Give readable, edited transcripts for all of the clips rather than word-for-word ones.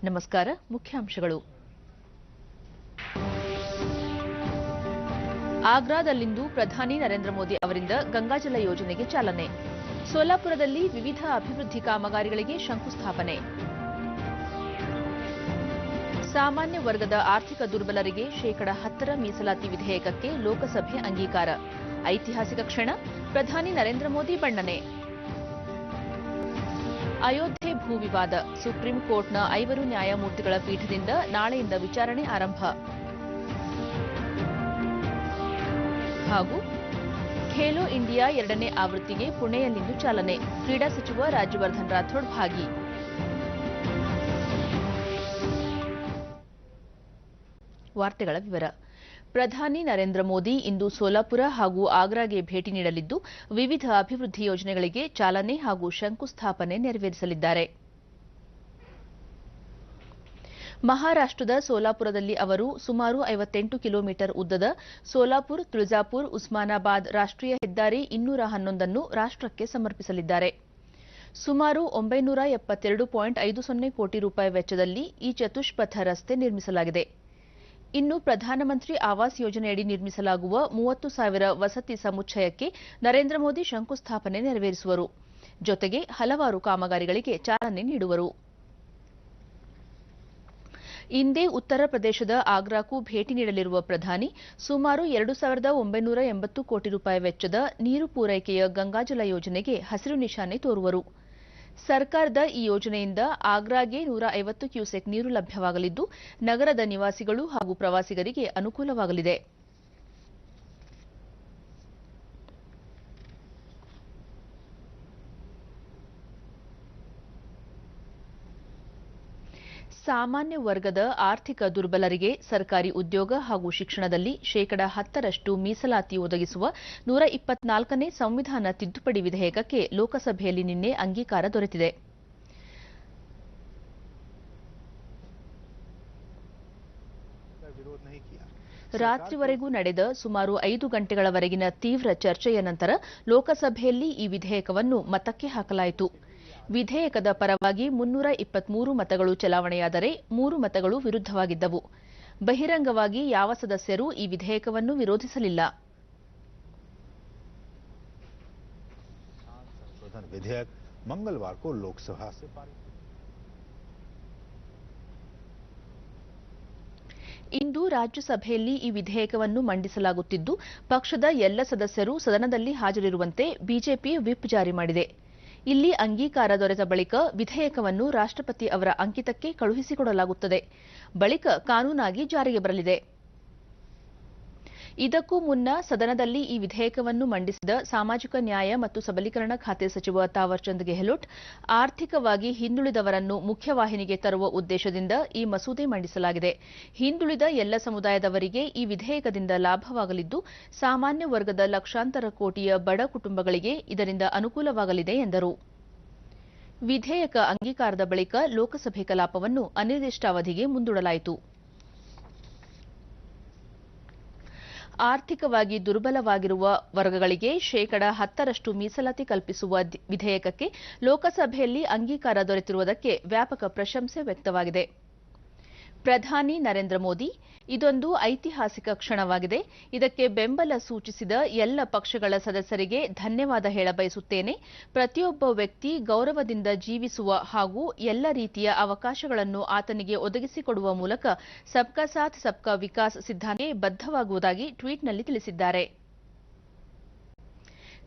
ನಮಸ್ಕಾರ. ಮುಖ್ಯಾಂಶಗಳು. ಆಗ್ರಾದಲ್ಲಿಂದು ಪ್ರಧಾನಿ ನರೇಂದ್ರ ಮೋದಿ ಅವರಿಂದ ಗಂಗಾಜಲ ಯೋಜನೆಗೆ ಚಾಲನೆ. ಸೋಲಾಪುರದಲ್ಲಿ ವಿವಿಧ ಅಭಿವೃದ್ಧಿ ಕಾಮಗಾರಿಗಳಿಗೆ ಶಂಕುಸ್ಥಾಪನೆ. ಸಾಮಾನ್ಯ ವರ್ಗದ ಆರ್ಥಿಕ ದುರ್ಬಲರಿಗೆ ಶೇಕಡಾ 10ರ ಮೀಸಲಾತಿ ವಿಧೇಯಕಕ್ಕೆ ಲೋಕಸಭೆ ಅಂಗೀಕಾರ. ಐತಿಹಾಸಿಕ ಕ್ಷಣ, ಪ್ರಧಾನಿ ನರೇಂದ್ರ ಮೋದಿ ಬಣ್ಣನೆ. ಅಯೋಧ್ಯೆ ಭೂ ವಿವಾದ, ಸುಪ್ರೀಂ ಕೋರ್ಟ್ನ 5 ನ್ಯಾಯಮೂರ್ತಿಗಳ ಪೀಠದಿಂದ ನಾಳೆಯಿಂದ ವಿಚಾರಣೆ ಆರಂಭ. ಹಾಗೂ ಖೇಲೋ ಇಂಡಿಯಾ 2ನೇ ಆವೃತ್ತಿಗೆ ಪುಣೆಯಲ್ಲಿಂದು ಚಾಲನೆ. ಕ್ರೀಡಾ ಸಚಿವ ರಾಜ್ಯವರ್ಧನ್ ರಾಥೋಡ್ ಭಾಗಿ. ವಾರ್ತೆಗಳ ವಿವರ. ಪ್ರಧಾನಿ ನರೇಂದ್ರ ಮೋದಿ ಇಂದು ಸೋಲಾಪುರ ಹಾಗೂ ಆಗ್ರಾಗೆ ಭೇಟಿ ನೀಡಲಿದ್ದು ವಿವಿಧ ಅಭಿವೃದ್ಧಿ ಯೋಜನೆಗಳಿಗೆ ಚಾಲನೆ ಹಾಗೂ ಶಂಕುಸ್ಥಾಪನೆ ನೆರವೇರಿಸಲಿದ್ದಾರೆ. ಮಹಾರಾಷ್ಟದ ಸೋಲಾಪುರದಲ್ಲಿ ಅವರು ಸುಮಾರು 58 ಕಿಲೋಮೀಟರ್ ಉದ್ದದ ಸೋಲಾಪುರ್ ತುಳಜಾಪುರ್ ಉಸ್ಮಾನಾಬಾದ್ ರಾಷ್ಟ್ರೀಯ ಹೆದ್ದಾರಿ 211 ರಾಷ್ಟ್ರಕ್ಕೆ ಸಮರ್ಪಿಸಲಿದ್ದಾರೆ. ಸುಮಾರು 972.50 ಕೋಟಿ ರೂಪಾಯಿ ವೆಚ್ಚದಲ್ಲಿ ಈ ಚತುಷ್ಪಥ ರಸ್ತೆ ನಿರ್ಮಿಸಲಾಗಿದೆ. ಇನ್ನು ಪ್ರಧಾನಮಂತ್ರಿ ಆವಾಸ್ ಯೋಜನೆಯಡಿ ನಿರ್ಮಿಸಲಾಗುವ 30,000 ವಸತಿ ಸಮುಚ್ಚಯಕ್ಕೆ ನರೇಂದ್ರ ಮೋದಿ ಶಂಕುಸ್ಥಾಪನೆ ನೆರವೇರಿಸುವರು. ಜೊತೆಗೆ ಹಲವಾರು ಕಾಮಗಾರಿಗಳಿಗೆ ಚಾಲನೆ ನೀಡುವರು. ಇಂದೇ ಉತ್ತರ ಪ್ರದೇಶದ ಆಗ್ರಾಕ್ಕೂ ಭೇಟಿ ನೀಡಲಿರುವ ಪ್ರಧಾನಿ ಸುಮಾರು 2,980 ಕೋಟಿ ರೂಪಾಯಿ ವೆಚ್ಚದ ನೀರು ಪೂರೈಕೆಯ ಗಂಗಾಜಲ ಯೋಜನೆಗೆ ಹಸಿರು ನಿಶಾನೆ ತೋರುವರು. ಸರ್ಕಾರದ ಈ ಯೋಜನೆಯಿಂದ ಆಗ್ರಾಗೆ 150 ಕ್ಯೂಸೆಕ್ ನೀರು ಲಭ್ಯವಾಗಲಿದ್ದು ನಗರದ ನಿವಾಸಿಗಳು ಹಾಗೂ ಪ್ರವಾಸಿಗರಿಗೆ ಅನುಕೂಲವಾಗಲಿದೆ. ಸಾಮಾನ್ಯ ವರ್ಗದ ಆರ್ಥಿಕ ದುರ್ಬಲರಿಗೆ ಸರ್ಕಾರಿ ಉದ್ಯೋಗ ಹಾಗೂ ಶಿಕ್ಷಣದಲ್ಲಿ ಶೇಕಡಾ 10ರಷ್ಟು ಮೀಸಲಾತಿ ಒದಗಿಸುವ 124ನೇ ಸಂವಿಧಾನ ತಿದ್ದುಪಡಿ ವಿಧೇಯಕಕ್ಕೆ ಲೋಕಸಭೆಯಲ್ಲಿ ನಿನ್ನೆ ಅಂಗೀಕಾರ ದೊರೆತಿದೆ. ರಾತ್ರಿವರೆಗೂ ನಡೆದ ಸುಮಾರು 5 ಗಂಟೆಗಳವರೆಗಿನ ತೀವ್ರ ಚರ್ಚೆಯ ನಂತರ ಲೋಕಸಭೆಯಲ್ಲಿ ಈ ವಿಧೇಯಕವನ್ನು ಮತಕ್ಕೆ ಹಾಕಲಾಯಿತು. ವಿಧೇಯಕದ ಪರವಾಗಿ 323 ಮತಗಳು ಚಲಾವಣೆಯಾದರೆ 3 ಮತಗಳು ವಿರುದ್ಧವಾಗಿದ್ದವು. ಬಹಿರಂಗವಾಗಿ ಯಾವ ಸದಸ್ಯರೂ ಈ ವಿಧೇಯಕವನ್ನು ವಿರೋಧಿಸಲಿಲ್ಲ. ಇಂದು ರಾಜ್ಯಸಭೆಯಲ್ಲಿ ಈ ವಿಧೇಯಕವನ್ನು ಮಂಡಿಸಲಾಗುತ್ತಿದ್ದು ಪಕ್ಷದ ಎಲ್ಲ ಸದಸ್ಯರು ಸದನದಲ್ಲಿ ಹಾಜರಿರುವಂತೆ ಬಿಜೆಪಿ ವಿಪ್ ಜಾರಿ ಮಾಡಿದೆ. ಇಲ್ಲಿ ಅಂಗೀಕಾರ ದೊರೆತ ಬಳಿಕ ವಿಧೇಯಕವನ್ನು ರಾಷ್ಟ್ರಪತಿ ಅವರ ಅಂಕಿತಕ್ಕೆ ಕಳುಹಿಸಿಕೊಡಲಾಗುತ್ತದೆ. ಬಳಿಕ ಕಾನೂನಾಗಿ ಜಾರಿಗೆ ಬರಲಿದೆ. ಇದಕ್ಕೂ ಮುನ್ನ ಸದನದಲ್ಲಿ ಈ ವಿಧೇಯಕವನ್ನು ಮಂಡಿಸಿದ ಸಾಮಾಜಿಕ ನ್ಯಾಯ ಮತ್ತು ಸಬಲೀಕರಣ ಖಾತೆ ಸಚಿವ ತಾವರ್ಚಂದ್ ಗೆಹ್ಲೋಟ್, ಆರ್ಥಿಕವಾಗಿ ಹಿಂದುಳಿದವರನ್ನು ಮುಖ್ಯವಾಹಿನಿಗೆ ತರುವ ಉದ್ದೇಶದಿಂದ ಈ ಮಸೂದೆ ಮಂಡಿಸಲಾಗಿದೆ. ಹಿಂದುಳಿದ ಎಲ್ಲ ಸಮುದಾಯದವರಿಗೆ ಈ ವಿಧೇಯಕದಿಂದ ಲಾಭವಾಗಲಿದ್ದು ಸಾಮಾನ್ಯ ವರ್ಗದ ಲಕ್ಷಾಂತರ ಕೋಟಿಯ ಬಡ ಕುಟುಂಬಗಳಿಗೆ ಇದರಿಂದ ಅನುಕೂಲವಾಗಲಿದೆ ಎಂದರು. ವಿಧೇಯಕ ಅಂಗೀಕಾರದ ಬಳಿಕ ಲೋಕಸಭೆ ಕಲಾಪವನ್ನು ಅನಿರ್ದಿಷ್ಟಾವಧಿಗೆ ಮುಂದೂಡಲಾಯಿತು. ಆರ್ಥಿಕವಾಗಿ ದುರ್ಬಲವಾಗಿರುವ ವರ್ಗಗಳಿಗೆ ಶೇಕಡಾ 10ರಷ್ಟು ಮೀಸಲಾತಿ ಕಲ್ಪಿಸುವ ವಿಧೇಯಕಕ್ಕೆ ಲೋಕಸಭೆಯಲ್ಲಿ ಅಂಗೀಕಾರ ದೊರೆತಿರುವುದಕ್ಕೆ ವ್ಯಾಪಕ ಪ್ರಶಂಸೆ ವ್ಯಕ್ತವಾಗಿದೆ. ಪ್ರಧಾನಿ ನರೇಂದ್ರ ಮೋದಿ, ಇದೊಂದು ಐತಿಹಾಸಿಕ ಕ್ಷಣವಾಗಿದೆ. ಇದಕ್ಕೆ ಬೆಂಬಲ ಸೂಚಿಸಿದ ಎಲ್ಲ ಪಕ್ಷಗಳ ಸದಸ್ಯರಿಗೆ ಧನ್ಯವಾದ ಹೇಳಬಯಸುತ್ತೇನೆ. ಪ್ರತಿಯೊಬ್ಬ ವ್ಯಕ್ತಿ ಗೌರವದಿಂದ ಜೀವಿಸುವ ಹಾಗೂ ಎಲ್ಲ ರೀತಿಯ ಅವಕಾಶಗಳನ್ನು ಆತನಿಗೆ ಒದಗಿಸಿಕೊಡುವ ಮೂಲಕ ಸಬ್ಕಾ ಸಾಥ್ ಸಬ್ಕಾ ವಿಕಾಸ್ ಸಿದ್ಧಾಂತಕ್ಕೆ ಬದ್ಧವಾಗುವುದಾಗಿ ಟ್ವೀಟ್ನಲ್ಲಿ ತಿಳಿಸಿದ್ದಾರೆ.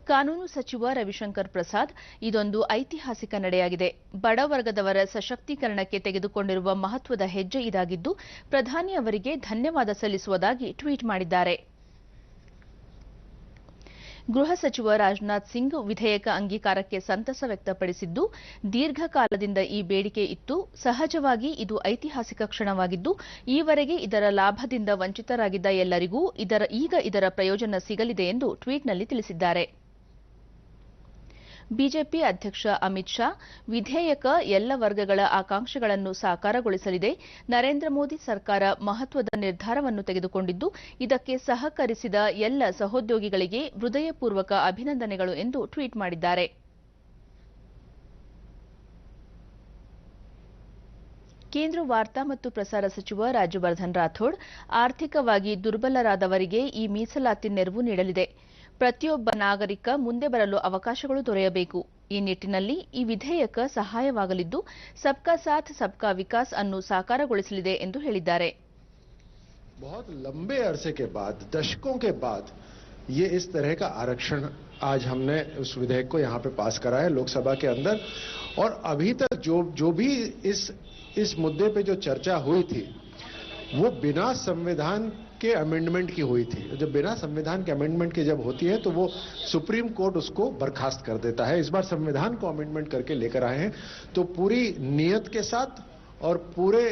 ಕಾನೂನು ಸಚಿವ ರವಿಶಂಕರ್ ಪ್ರಸಾದ್, ಇದೊಂದು ಐತಿಹಾಸಿಕ ನಡೆಯಾಗಿದೆ. ಬಡವರ್ಗದವರ ಸಶಕ್ತೀಕರಣಕ್ಕೆ ತೆಗೆದುಕೊಂಡಿರುವ ಮಹತ್ವದ ಹೆಜ್ಜೆ ಇದಾಗಿದ್ದು ಪ್ರಧಾನಿ ಅವರಿಗೆ ಧನ್ಯವಾದ ಸಲ್ಲಿಸುವುದಾಗಿ ಟ್ವೀಟ್ ಮಾಡಿದ್ದಾರೆ. ಗೃಹ ಸಚಿವ ರಾಜನಾಥ್ ಸಿಂಗ್ ವಿಧೇಯಕ ಅಂಗೀಕಾರಕ್ಕೆ ಸಂತಸ ವ್ಯಕ್ತಪಡಿಸಿದ್ದು, ದೀರ್ಘಕಾಲದಿಂದ ಈ ಬೇಡಿಕೆ ಇತ್ತು. ಸಹಜವಾಗಿ ಇದು ಐತಿಹಾಸಿಕ ಕ್ಷಣವಾಗಿದ್ದು ಈವರೆಗೆ ಇದರ ಲಾಭದಿಂದ ವಂಚಿತರಾಗಿದ್ದ ಎಲ್ಲರಿಗೂ ಈಗ ಇದರ ಪ್ರಯೋಜನ ಸಿಗಲಿದೆ ಎಂದು ಟ್ವೀಟ್ನಲ್ಲಿ ತಿಳಿಸಿದ್ದಾರೆ. ಬಿಜೆಪಿ ಅಧ್ಯಕ್ಷ ಅಮಿತ್ ಶಾ, ವಿಧೇಯಕ ಎಲ್ಲ ವರ್ಗಗಳ ಆಕಾಂಕ್ಷೆಗಳನ್ನು ಸಾಕಾರಗೊಳಿಸಲಿದೆ. ನರೇಂದ್ರ ಮೋದಿ ಸರ್ಕಾರ ಮಹತ್ವದ ನಿರ್ಧಾರವನ್ನು ತೆಗೆದುಕೊಂಡಿದ್ದು ಇದಕ್ಕೆ ಸಹಕರಿಸಿದ ಎಲ್ಲ ಸಹೋದ್ಯೋಗಿಗಳಿಗೆ ಹೃದಯಪೂರ್ವಕ ಅಭಿನಂದನೆಗಳು ಎಂದು ಟ್ವೀಟ್ ಮಾಡಿದ್ದಾರೆ. ಕೇಂದ್ರ ವಾರ್ತಾ ಮತ್ತು ಪ್ರಸಾರ ಸಚಿವ ರಾಜ್ಯವರ್ಧನ್ ರಾಥೋಡ್ ಆರ್ಥಿಕವಾಗಿ ದುರ್ಬಲರಾದವರಿಗೆ ಈ ಮೀಸಲಾತಿ ನೆರವು ನೀಡಲಿದೆ. ಪ್ರತಿಯೊಬ್ಬ ನಾಗರಿಕ ಮುಂದೆ ಬರಲು ಅವಕಾಶಗಳು ದೊರೆಯಬೇಕು. ಈ ನಿಟ್ಟಿನಲ್ಲಿ ಈ ವಿಧೇಯಕ ಸಹಾಯವಾಗಲಿದ್ದು ಸಬ್ಕಾ ಸಾಥ್ ಸಬ್ಕಾ ವಿಕಾಸ್ ಅನ್ನು ಸಾಕಾರಗೊಳಿಸಲಿದೆ ಎಂದು ಹೇಳಿದ್ದಾರೆ. बहुत लंबे अरसे के बाद, दशकों के बाद ये इस तरह का आरक्षण आज हमने उस विधेयक को यहां पे पास करा है लोकसभा के अंदर। और अभी तक जो भी इस मुद्दे पे जो चर्चा हुई थी वो बिना संविधान के अमेंडमेंट की हुई थी। जब बिना संविधान के अमेंडमेंट की जब होती है तो वो सुप्रीम कोर्ट उसको बर्खास्त कर देता है। इस बार संविधान को अमेंडमेंट करके लेकर आए हैं तो पूरी नियत के साथ और पूरे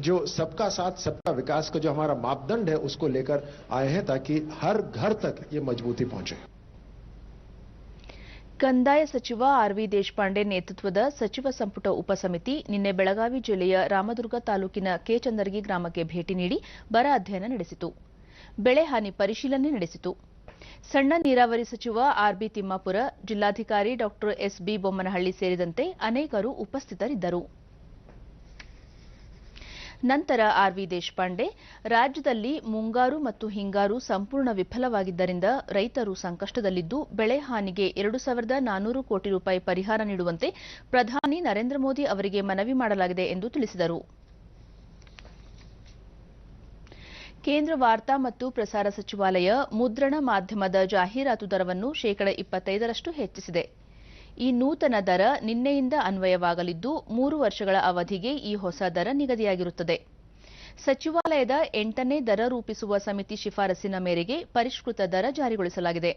जो सबका साथ सबका विकास का जो हमारा मापदंड है उसको लेकर आए हैं ताकि हर घर तक ये मजबूती पहुंचे। ಕಂದಾಯ ಸಚಿವ ಆರ್.ವಿ. ದೇಶಪಾಂಡೆ ನೇತೃತ್ವದ ಸಚಿವ ಸಂಪುಟ ಉಪಸಮಿತಿ ನಿನ್ನೆ ಬೆಳಗಾವಿ ಜಿಲ್ಲೆಯ ರಾಮದುರ್ಗ ತಾಲೂಕಿನ ಕೆಚಂದರ್ಗಿ ಗ್ರಾಮಕ್ಕೆ ಭೇಟಿ ನೀಡಿ ಬರ ಅಧ್ಯಯನ ನಡೆಸಿತು. ಬೆಳೆ ಹಾನಿ ಪರಿಶೀಲನೆ ನಡೆಸಿತು. ಸಣ್ಣ ನೀರಾವರಿ ಸಚಿವ ಆರ್.ಬಿ. ತಿಮ್ಮಾಪುರ, ಜಿಲ್ಲಾಧಿಕಾರಿ ಡಾ ಎಸ್.ಬಿ. ಬೊಮ್ಮನಹಳ್ಳಿ ಸೇರಿದಂತೆ ಅನೇಕರು ಉಪಸ್ಥಿತರಿದ್ದರು. ನಂತರ ಆರ್.ವಿ. ದೇಶಪಾಂಡೆ ರಾಜ್ಯದಲ್ಲಿ ಮುಂಗಾರು ಮತ್ತು ಹಿಂಗಾರು ಸಂಪೂರ್ಣ ವಿಫಲವಾಗಿದ್ದರಿಂದ ರೈತರು ಸಂಕಷ್ಟದಲ್ಲಿದ್ದು ಬೆಳೆ ಹಾನಿಗೆ 2,400 ಕೋಟಿ ರೂಪಾಯಿ ಪರಿಹಾರ ನೀಡುವಂತೆ ಪ್ರಧಾನಿ ನರೇಂದ್ರ ಮೋದಿ ಅವರಿಗೆ ಮನವಿ ಮಾಡಲಾಗಿದೆ ಎಂದು ತಿಳಿಸಿದರು. ಕೇಂದ್ರ ವಾರ್ತಾ ಮತ್ತು ಪ್ರಸಾರ ಸಚಿವಾಲಯ ಮುದ್ರಣ ಮಾಧ್ಯಮದ ಜಾಹೀರಾತು ದರವನ್ನು ಶೇಕಡ 25ರಷ್ಟು ಹೆಚ್ಚಿಸಿದೆ. ಈ ನೂತನ ದರ ನಿನ್ನೆಯಿಂದ ಅನ್ವಯವಾಗಲಿದ್ದು 3 ವರ್ಷಗಳ ಅವಧಿಗೆ ಈ ಹೊಸ ದರ ನಿಗದಿಯಾಗಿರುತ್ತದೆ. ಸಚಿವಾಲಯದ 8ನೇ ದರ ರೂಪಿಸುವ ಸಮಿತಿ ಶಿಫಾರಸಿನ ಮೇರೆಗೆ ಪರಿಷ್ಕೃತ ದರ ಜಾರಿಗೊಳಿಸಲಾಗಿದೆ.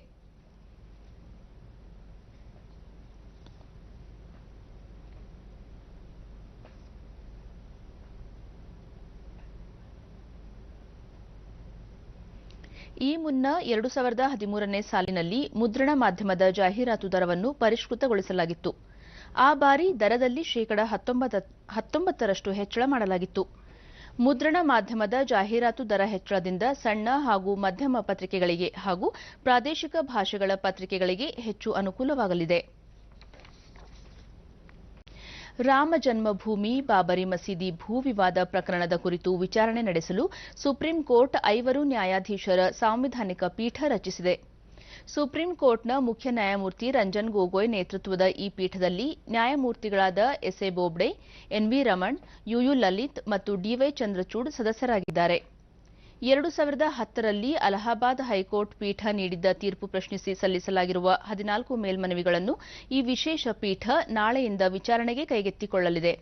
ಈ ಮುನ್ನ 2013ನೇ ಸಾಲಿನಲ್ಲಿ ಮುದ್ರಣ ಮಾಧ್ಯಮದ ಜಾಹೀರಾತು ದರವನ್ನು ಪರಿಷ್ಕೃತಗೊಳಿಸಲಾಗಿತ್ತು. ಆ ಬಾರಿ ದರದಲ್ಲಿ ಶೇಕಡ 19ರಷ್ಟು ಹೆಚ್ಚಳ ಮಾಡಲಾಗಿತ್ತು. ಮುದ್ರಣ ಮಾಧ್ಯಮದ ಜಾಹೀರಾತು ದರ ಹೆಚ್ಚಳದಿಂದ ಸಣ್ಣ ಹಾಗೂ ಮಧ್ಯಮ ಪತ್ರಿಕೆಗಳಿಗೆ ಹಾಗೂ ಪ್ರಾದೇಶಿಕ ಭಾಷೆಗಳ ಪತ್ರಿಕೆಗಳಿಗೆ ಹೆಚ್ಚು ಅನುಕೂಲವಾಗಲಿದೆ. ರಾಮ ಜನ್ಮಭೂಮಿ ಬಾಬರಿ ಮಸೀದಿ ಭೂ ವಿವಾದ ಪ್ರಕರಣದ ಕುರಿತು ವಿಚಾರಣೆ ನಡೆಸಲು ಸುಪ್ರೀಂ ಕೋರ್ಟ್ 5 ನ್ಯಾಯಾಧೀಶರ ಸಾಂವಿಧಾನಿಕ ಪೀಠ ರಚಿಸಿದೆ. ಸುಪ್ರೀಂ ಕೋರ್ಟ್ನ ಮುಖ್ಯ ನ್ಯಾಯಮೂರ್ತಿ ರಂಜನ್ ಗೊಗೊಯ್ ನೇತೃತ್ವದ ಈ ಪೀಠದಲ್ಲಿ ನ್ಯಾಯಮೂರ್ತಿಗಳಾದ S.A.. Bobde, NV. Raman, you Lalit ಮತ್ತು ಡಿ.ವೈ. ಚಂದ್ರಚೂಡ್ ಸದಸ್ಯರಾಗಿದ್ದಾರೆ. 2010ರಲ್ಲಿ ಅಲಹಾಬಾದ್ ಹೈಕೋರ್ಟ್ ಪೀಠ ನೀಡಿದ್ದ ತೀರ್ಪು ಪ್ರಶ್ನಿಸಿ ಸಲ್ಲಿಸಲಾಗಿರುವ 14 ಮೇಲ್ಮನವಿಗಳನ್ನು ಈ ವಿಶೇಷ ಪೀಠ ನಾಳೆಯಿಂದ ವಿಚಾರಣೆಗೆ ಕೈಗೆತ್ತಿಕೊಳ್ಳಲಿದೆ.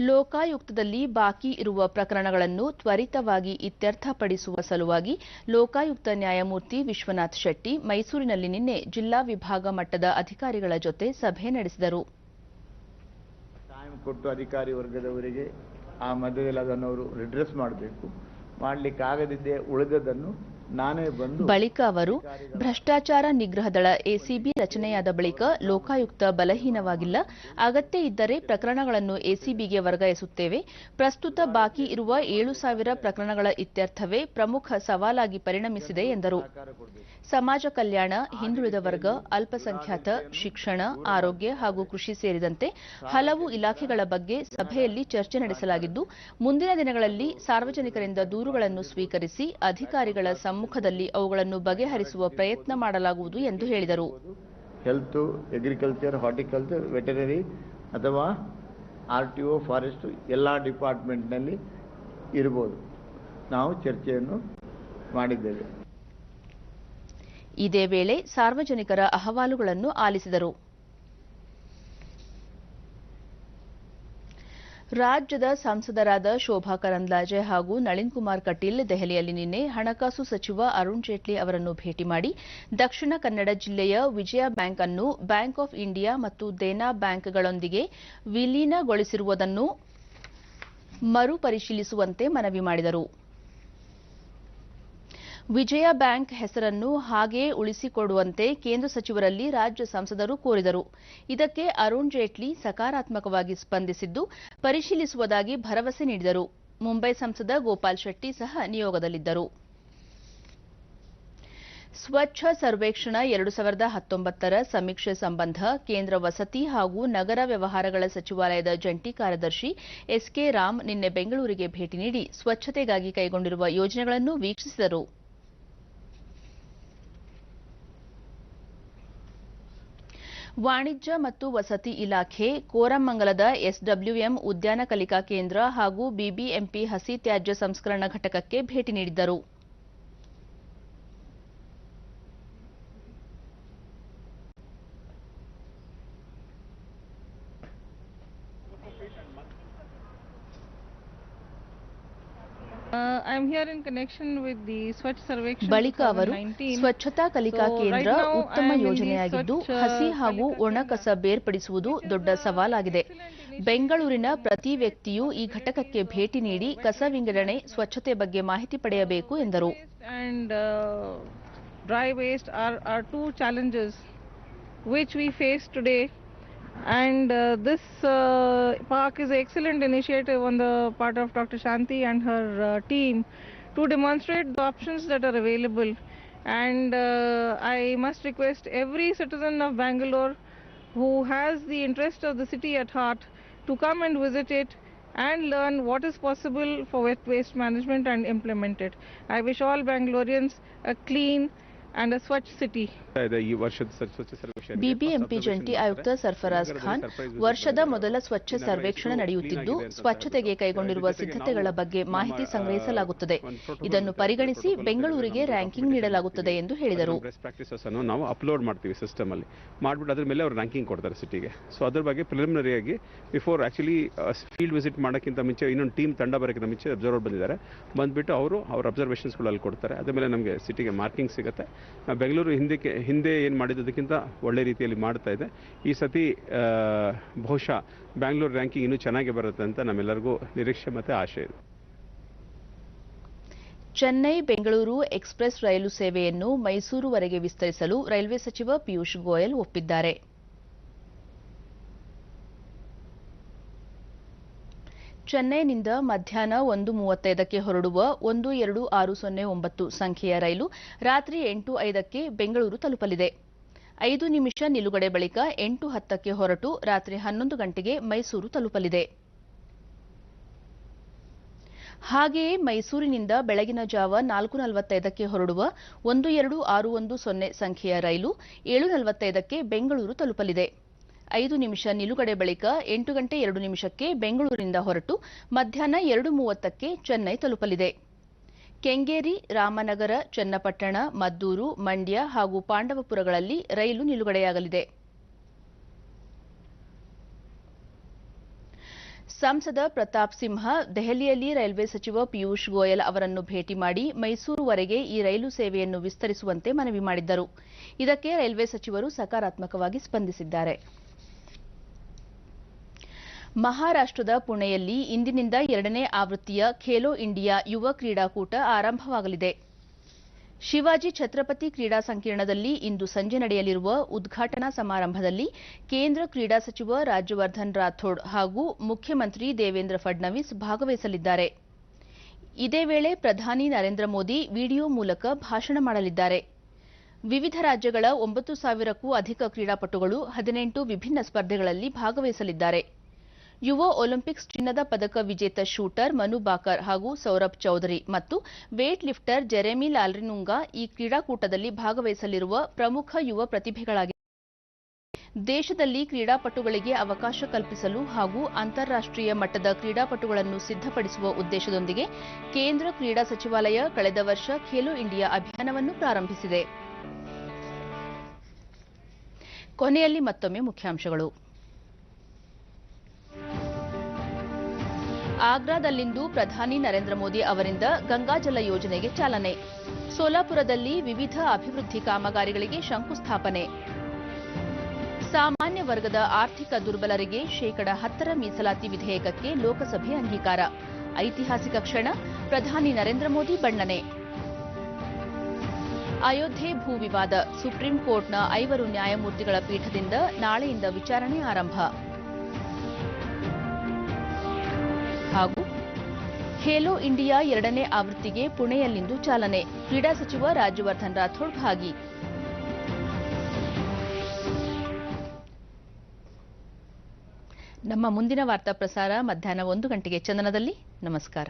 ಲೋಕಾಯುಕ್ತದಲ್ಲಿ ಬಾಕಿ ಇರುವ ಪ್ರಕರಣಗಳನ್ನು ತ್ವರಿತವಾಗಿ ಇತ್ಯರ್ಥಪಡಿಸುವ ಸಲುವಾಗಿ ಲೋಕಾಯುಕ್ತ ನ್ಯಾಯಮೂರ್ತಿ ವಿಶ್ವನಾಥ್ ಶೆಟ್ಟಿ ಮೈಸೂರಿನಲ್ಲಿ ನಿನ್ನೆ ಜಿಲ್ಲಾ ವಿಭಾಗ ಮಟ್ಟದ ಅಧಿಕಾರಿಗಳ ಜೊತೆ ಸಭೆ ನಡೆಸಿದರು. ಕೊಟ್ಟು ಅಧಿಕಾರಿ ವರ್ಗದವರಿಗೆ ಆ ಮಧ್ಯದಲ್ಲಿ ಅದನ್ನು ಅವರು ರಿಡ್ರೆಸ್ ಮಾಡಬೇಕು. ಮಾಡಲಿಕ್ಕಾಗದಿದ್ದೇ ಉಳಿದದನ್ನು ನಾನೇ ಬಂದು ಬಳಿಕ ಅವರು ಭ್ರಷ್ಟಾಚಾರ ನಿಗ್ರಹ ದಳ ಎಸಿಬಿ ರಚನೆಯಾದ ಬಳಿಕ ಲೋಕಾಯುಕ್ತ ಬಲಹೀನವಾಗಿಲ್ಲ, ಅಗತ್ಯ ಇದ್ದರೆ ಪ್ರಕರಣಗಳನ್ನು ಎಸಿಬಿಗೆ ವರ್ಗಾಯಿಸುತ್ತೇವೆ. ಪ್ರಸ್ತುತ ಬಾಕಿ ಇರುವ 7,000 ಪ್ರಕರಣಗಳ ಇತ್ಯರ್ಥವೇ ಪ್ರಮುಖ ಸವಾಲಾಗಿ ಪರಿಣಮಿಸಿದೆ ಎಂದರು. ಸಮಾಜ ಕಲ್ಯಾಣ, ಹಿಂದುಳಿದ ವರ್ಗ, ಅಲ್ಪಸಂಖ್ಯಾತ, ಶಿಕ್ಷಣ, ಆರೋಗ್ಯ ಹಾಗೂ ಕೃಷಿ ಸೇರಿದಂತೆ ಹಲವು ಇಲಾಖೆಗಳ ಬಗ್ಗೆ ಸಭೆಯಲ್ಲಿ ಚರ್ಚೆ ನಡೆಸಲಾಗಿದ್ದು, ಮುಂದಿನ ದಿನಗಳಲ್ಲಿ ಸಾರ್ವಜನಿಕರಿಂದ ದೂರುಗಳನ್ನು ಸ್ವೀಕರಿಸಿ ಅಧಿಕಾರಿಗಳ ಸಮ್ಮುಖದಲ್ಲಿ ಅವುಗಳನ್ನು ಬಗೆಹರಿಸುವ ಪ್ರಯತ್ನ ಮಾಡಲಾಗುವುದು ಎಂದು ಹೇಳಿದರು. ಹೆಲ್ತ್, ಅಗ್ರಿಕಲ್ಚರ್, ಹಾರ್ಟಿಕಲ್ಚರ್, ವೆಟರನರಿ ಅಥವಾ ಆರ್ಟಿಒ, ಫಾರೆಸ್ಟ್ ಎಲ್ಲ ಡಿಪಾರ್ಟ್ಮೆಂಟ್ನಲ್ಲಿ ಇರಬಹುದು. ನಾವು ಚರ್ಚೆಯನ್ನು ಮಾಡಿದ್ದೇವೆ. ಇದೇ ವೇಳೆ ಸಾರ್ವಜನಿಕರ ಅಹವಾಲುಗಳನ್ನು ಆಲಿಸಿದರು. ರಾಜ್ಯದ ಸಂಸದರಾದ ಶೋಭಾ ಕರಂದ್ಲಾಜೆ ಹಾಗೂ ನಳಿನ್ ಕುಮಾರ್ ಕಟೀಲ್ ದೆಹಲಿಯಲ್ಲಿ ನಿನ್ನೆ ಹಣಕಾಸು ಸಚಿವ ಅರುಣ್ ಜೇಟ್ಲಿ ಅವರನ್ನು ಭೇಟಿ ಮಾಡಿ ದಕ್ಷಿಣ ಕನ್ನಡ ಜಿಲ್ಲೆಯ ವಿಜಯ ಬ್ಯಾಂಕ್ ಅನ್ನು ಬ್ಯಾಂಕ್ ಆಫ್ ಇಂಡಿಯಾ ಮತ್ತು ದೇನಾ ಬ್ಯಾಂಕ್ಗಳೊಂದಿಗೆ ವಿಲೀನಗೊಳಿಸಿರುವುದನ್ನು ಮರುಪರಿಶೀಲಿಸುವಂತೆ ಮನವಿ ಮಾಡಿದರು. ವಿಜಯ ಬ್ಯಾಂಕ್ ಹೆಸರನ್ನು ಹಾಗೆಯೇ ಉಳಿಸಿಕೊಡುವಂತೆ ಕೇಂದ್ರ ಸಚಿವರಲ್ಲಿ ರಾಜ್ಯ ಸಂಸದರು ಕೋರಿದರು. ಇದಕ್ಕೆ ಅರುಣ್ ಜೇಟ್ಲಿ ಸಕಾರಾತ್ಮಕವಾಗಿ ಸ್ಪಂದಿಸಿದ್ದು ಪರಿಶೀಲಿಸುವುದಾಗಿ ಭರವಸೆ ನೀಡಿದರು. ಮುಂಬೈ ಸಂಸದ ಗೋಪಾಲ್ ಶೆಟ್ಟಿ ಸಹ ನಿಯೋಗದಲ್ಲಿದ್ದರು. ಸ್ವಚ್ಛ ಸರ್ವೇಕ್ಷಣಾ 2019ರ ಸಮೀಕ್ಷೆ ಸಂಬಂಧ ಕೇಂದ್ರ ವಸತಿ ಹಾಗೂ ನಗರ ವ್ಯವಹಾರಗಳ ಸಚಿವಾಲಯದ ಜಂಟಿ ಕಾರ್ಯದರ್ಶಿ ಎಸ್ಕೆ ರಾಮ್ ನಿನ್ನೆ ಬೆಂಗಳೂರಿಗೆ ಭೇಟಿ ನೀಡಿ ಸ್ವಚ್ಛತೆಗಾಗಿ ಕೈಗೊಂಡಿರುವ ಯೋಜನೆಗಳನ್ನು ವೀಕ್ಷಿಸಿದರು. ವಾಣಿಜ್ಯ ಮತ್ತು ವಸತಿ ಇಲಾಖೆ, ಕೋರಮಂಗಲದ ಎಸ್ಡಬ್ಲ್ಯೂಎಂ ಉದ್ಯಾನ ಕಲಿಕಾ ಕೇಂದ್ರ ಹಾಗೂ ಬಿಬಿಎಂಪಿ ಹಸಿ ತ್ಯಾಜ್ಯ ಸಂಸ್ಕರಣಾ ಘಟಕಕ್ಕೆ ಭೇಟಿ ನೀಡಿದ್ದರು. ಬಳಿಕ ಅವರು ಸ್ವಚ್ಛತಾ ಕಲಿಕಾ ಕೇಂದ್ರ ಉತ್ತಮ ಯೋಜನೆಯಾಗಿದ್ದು ಹಸಿ ಹಾಗೂ ಒಣ ಕಸ ಬೇರ್ಪಡಿಸುವುದು ದೊಡ್ಡ ಸವಾಲಾಗಿದೆ. ಬೆಂಗಳೂರಿನ ಪ್ರತಿ ವ್ಯಕ್ತಿಯೂ ಈ ಘಟಕಕ್ಕೆ ಭೇಟಿ ನೀಡಿ ಕಸ ವಿಂಗಡಣೆ, ಸ್ವಚ್ಛತೆ ಬಗ್ಗೆ ಮಾಹಿತಿ ಪಡೆಯಬೇಕು ಎಂದರು. And this park is an excellent initiative on the part of Dr. Shanti and her team to demonstrate the options that are available. And I must request every citizen of Bangalore who has the interest of the city at heart to come and visit it and learn what is possible for wet waste management and implement it. I wish all Bangaloreans a clean and a Swachh city. BBMP ಜಂಟಿ ಆಯುಕ್ತ ಸರ್ಫರಾಜ್ ಖಾನ್, ವರ್ಷದ ಮೊದಲ ಸ್ವಚ್ಛ ಸರ್ವೇಕ್ಷಣೆ ನಡೆಯುತ್ತಿದ್ದು ಸ್ವಚ್ಛತೆಗೆ ಕೈಗೊಂಡಿರುವ ಸಿದ್ಧತೆಗಳ ಬಗ್ಗೆ ಮಾಹಿತಿ ಸಂಗ್ರಹಿಸಲಾಗುತ್ತದೆ. ಇದನ್ನು ಪರಿಗಣಿಸಿ ಬೆಂಗಳೂರಿಗೆ ರ್ಯಾಂಕಿಂಗ್ ನೀಡಲಾಗುತ್ತದೆ ಎಂದು ಹೇಳಿದರು. ನಾವು ಅಪ್ಲೋಡ್ ಮಾಡ್ತೀವಿ ಸಿಸ್ಟಮ್ ಅಲ್ಲಿ, ಮಾಡ್ಬಿಟ್ಟು ಅದ್ರ ಮೇಲೆ ಅವರು ರ್ಯಾಂಕಿಂಗ್ ಕೊಡ್ತಾರೆ ಸಿಟಿಗೆ. ಸೊ ಅದ್ರ ಬಗ್ಗೆ ಪ್ರಿಲಿಮಿನರಿ ಆಗಿ ಬಿಫೋರ್ ಆಕ್ಚುಲಿ ಫೀಲ್ಡ್ ವಿಸಿಟ್ ಮಾಡೋಕ್ಕಿಂತ ಮುಂಚೆ ಇನ್ನೊಂದು ಟೀಮ್ ತಂಡ ಬರೋಕ್ಕಿಂತ ಮುಂಚೆ ಅಬ್ಸರ್ವರ್ ಬಂದಿದ್ದಾರೆ, ಬಂದ್ಬಿಟ್ಟು ಅವರು ಅವ್ರ ಅಬ್ಸರ್ವೇಷನ್ಸ್ಗಳು ಅಲ್ಲಿ ಕೊಡ್ತಾರೆ. ಅದ್ರ ಮೇಲೆ ನಮಗೆ ಸಿಟಿಗೆ ಮಾರ್ಕಿಂಗ್ ಸಿಗುತ್ತೆ. ಬೆಂಗಳೂರು ಹಿಂದೆ ಏನು ಮಾಡಿದ್ದಕ್ಕಿಂತ ಒಳ್ಳೆ ರೀತಿಯಲ್ಲಿ ಮಾಡ್ತಾ ಇದೆ. ಈ ಸತಿ ಬಹುಶಃ ಬ್ಯಾಂಗ್ಳೂರು ರ್ಯಾಂಕಿಂಗ್ ಇನ್ನೂ ಚೆನ್ನಾಗಿ ಬರುತ್ತೆ ಅಂತ ನಮ್ಮೆಲ್ಲರಿಗೂ ನಿರೀಕ್ಷೆ ಮತ್ತು ಆಶೆ ಇದೆ. ಚೆನ್ನೈ ಬೆಂಗಳೂರು ಎಕ್ಸ್‌ಪ್ರೆಸ್ ರೈಲು ಸೇವೆಯನ್ನು ಮೈಸೂರುವರೆಗೆ ವಿಸ್ತರಿಸಲು ರೈಲ್ವೆ ಸಚಿವ ಪಿಯೂಷ್ ಗೋಯಲ್ ಒಪ್ಪಿದ್ದಾರೆ. ಚೆನ್ನೈನಿಂದ ಮಧ್ಯಾಹ್ನ 1:35ಕ್ಕೆ ಹೊರಡುವ 12609 ಸಂಖ್ಯೆಯ ರೈಲು ರಾತ್ರಿ 8:05ಕ್ಕೆ ಬೆಂಗಳೂರು ತಲುಪಲಿದೆ. 5 ನಿಮಿಷ ನಿಲುಗಡೆ ಬಳಿಕ 8:10ಕ್ಕೆ ಹೊರಟು ರಾತ್ರಿ 11 ಗಂಟೆಗೆ ಮೈಸೂರು ತಲುಪಲಿದೆ. ಹಾಗೆಯೇ ಮೈಸೂರಿನಿಂದ ಬೆಳಗಿನ ಜಾವ 4:45ಕ್ಕೆ ಹೊರಡುವ 12610 ಸಂಖ್ಯೆಯ ರೈಲು 7:45ಕ್ಕೆ ಬೆಂಗಳೂರು ತಲುಪಲಿದೆ. 5 ನಿಮಿಷ ನಿಲುಗಡೆ ಬಳಿಕ 8 ಗಂಟೆ 2 ನಿಮಿಷಕ್ಕೆ ಬೆಂಗಳೂರಿನಿಂದ ಹೊರಟು ಮಧ್ಯಾಹ್ನ 2:30ಕ್ಕೆ ಚೆನ್ನೈ ತಲುಪಲಿದೆ. ಕೆಂಗೇರಿ, ರಾಮನಗರ, ಚನ್ನಪಟ್ಟಣ, ಮದ್ದೂರು, ಮಂಡ್ಯ ಹಾಗೂ ಪಾಂಡವಪುರಗಳಲ್ಲಿ ರೈಲು ನಿಲುಗಡೆಯಾಗಲಿದೆ. ಸಂಸದ ಪ್ರತಾಪ್ ಸಿಂಹ ದೆಹಲಿಯಲ್ಲಿ ರೈಲ್ವೆ ಸಚಿವ ಪಿಯೂಷ್ ಗೋಯಲ್ ಅವರನ್ನು ಭೇಟಿ ಮಾಡಿ ಮೈಸೂರುವರೆಗೆ ಈ ರೈಲು ಸೇವೆಯನ್ನು ವಿಸ್ತರಿಸುವಂತೆ ಮನವಿ ಮಾಡಿದ್ದರು. ಇದಕ್ಕೆ ರೈಲ್ವೆ ಸಚಿವರು ಸಕಾರಾತ್ಮಕವಾಗಿ ಸ್ಪಂದಿಸಿದ್ದಾರೆ. ಮಹಾರಾಷ್ಟ್ರದ ಪುಣೆಯಲ್ಲಿ ಇಂದಿನಿಂದ 2ನೇ ಆವೃತ್ತಿಯ ಖೇಲೋ ಇಂಡಿಯಾ ಯುವ ಕ್ರೀಡಾಕೂಟ ಆರಂಭವಾಗಲಿದೆ. ಶಿವಾಜಿ ಛತ್ರಪತಿ ಕ್ರೀಡಾ ಸಂಕೀರ್ಣದಲ್ಲಿ ಇಂದು ಸಂಜೆ ನಡೆಯಲಿರುವ ಉದ್ಘಾಟನಾ ಸಮಾರಂಭದಲ್ಲಿ ಕೇಂದ್ರ ಕ್ರೀಡಾ ಸಚಿವ ರಾಜ್ಯವರ್ಧನ್ ರಾಥೋಡ್ ಹಾಗೂ ಮುಖ್ಯಮಂತ್ರಿ ದೇವೇಂದ್ರ ಫಡ್ನವೀಸ್ ಭಾಗವಹಿಸಲಿದ್ದಾರೆ. ಇದೇ ವೇಳೆ ಪ್ರಧಾನಿ ನರೇಂದ್ರ ಮೋದಿ ವಿಡಿಯೋ ಮೂಲಕ ಭಾಷಣ ಮಾಡಲಿದ್ದಾರೆ. ವಿವಿಧ ರಾಜ್ಯಗಳ 9,000ಕ್ಕೂ ಅಧಿಕ ಕ್ರೀಡಾಪಟುಗಳು 18 ವಿಭಿನ್ನ ಸ್ಪರ್ಧೆಗಳಲ್ಲಿ ಭಾಗವಹಿಸಲಿದ್ದಾರೆ. ಯುವ ಒಲಿಂಪಿಕ್ಸ್ ಚಿನ್ನದ ಪದಕ ವಿಜೇತ ಶೂಟರ್ ಮನು ಬಾಕರ್ ಹಾಗೂ ಸೌರಭ್ ಚೌಧರಿ ಮತ್ತು ವೇಟ್ ಲಿಫ್ಟರ್ ಜೆರೆಮಿ ಲಾಲ್ರಿನುಂಗಾ ಈ ಕ್ರೀಡಾಕೂಟದಲ್ಲಿ ಭಾಗವಹಿಸಲಿರುವ ಪ್ರಮುಖ ಯುವ ಪ್ರತಿಭೆಗಳಾಗಿದ್ದಾರೆ. ದೇಶದಲ್ಲಿ ಕ್ರೀಡಾಪಟುಗಳಿಗೆ ಅವಕಾಶ ಕಲ್ಪಿಸಲು ಹಾಗೂ ಅಂತಾರಾಷ್ಟ್ರೀಯ ಮಟ್ಟದ ಕ್ರೀಡಾಪಟುಗಳನ್ನು ಸಿದ್ಧಪಡಿಸುವ ಉದ್ದೇಶದೊಂದಿಗೆ ಕೇಂದ್ರ ಕ್ರೀಡಾ ಸಚಿವಾಲಯ ಕಳೆದ ವರ್ಷ ಖೇಲೋ ಇಂಡಿಯಾ ಅಭಿಯಾನವನ್ನು ಪ್ರಾರಂಭಿಸಿದೆ. ಕೊನೆಯಲ್ಲಿ ಮತ್ತೊಮ್ಮೆ ಮುಖ್ಯಾಂಶಗಳು. ಆಗ್ರಾದಲ್ಲಿಂದು ಪ್ರಧಾನಿ ನರೇಂದ್ರ ಮೋದಿ ಅವರಿಂದ ಗಂಗಾಜಲ ಯೋಜನೆಗೆ ಚಾಲನೆ. ಸೋಲಾಪುರದಲ್ಲಿ ವಿವಿಧ ಅಭಿವೃದ್ಧಿ ಕಾಮಗಾರಿಗಳಿಗೆ ಶಂಕುಸ್ಥಾಪನೆ. ಸಾಮಾನ್ಯ ವರ್ಗದ ಆರ್ಥಿಕ ದುರ್ಬಲರಿಗೆ ಶೇಕಡ 10 ಮೀಸಲಾತಿ ವಿಧೇಯಕಕ್ಕೆ ಲೋಕಸಭೆ ಅಂಗೀಕಾರ. ಐತಿಹಾಸಿಕ ಕ್ಷಣ, ಪ್ರಧಾನಿ ನರೇಂದ್ರ ಮೋದಿ ಬಣ್ಣನೆ. ಅಯೋಧ್ಯೆ ಭೂ ವಿವಾದ, ಸುಪ್ರೀಂ ಕೋರ್ಟ್ನ 5 ನ್ಯಾಯಮೂರ್ತಿಗಳ ಪೀಠದಿಂದ ನಾಳೆಯಿಂದ ವಿಚಾರಣೆ ಆರಂಭ. ಹಾಗೂ ಖೇಲೋ ಇಂಡಿಯಾ 2ನೇ ಆವೃತ್ತಿಗೆ ಪುಣೆಯಲ್ಲಿಂದು ಚಾಲನೆ. ಕ್ರೀಡಾ ಸಚಿವ ರಾಜ್ಯವರ್ಧನ್ ರಾಥೋಡ್ ಭಾಗಿ. ನಮ್ಮ ಮುಂದಿನ ವಾರ್ತಾ ಪ್ರಸಾರ ಮಧ್ಯಾಹ್ನ 1 ಗಂಟೆಗೆ ಚಂದನದಲ್ಲಿ. ನಮಸ್ಕಾರ.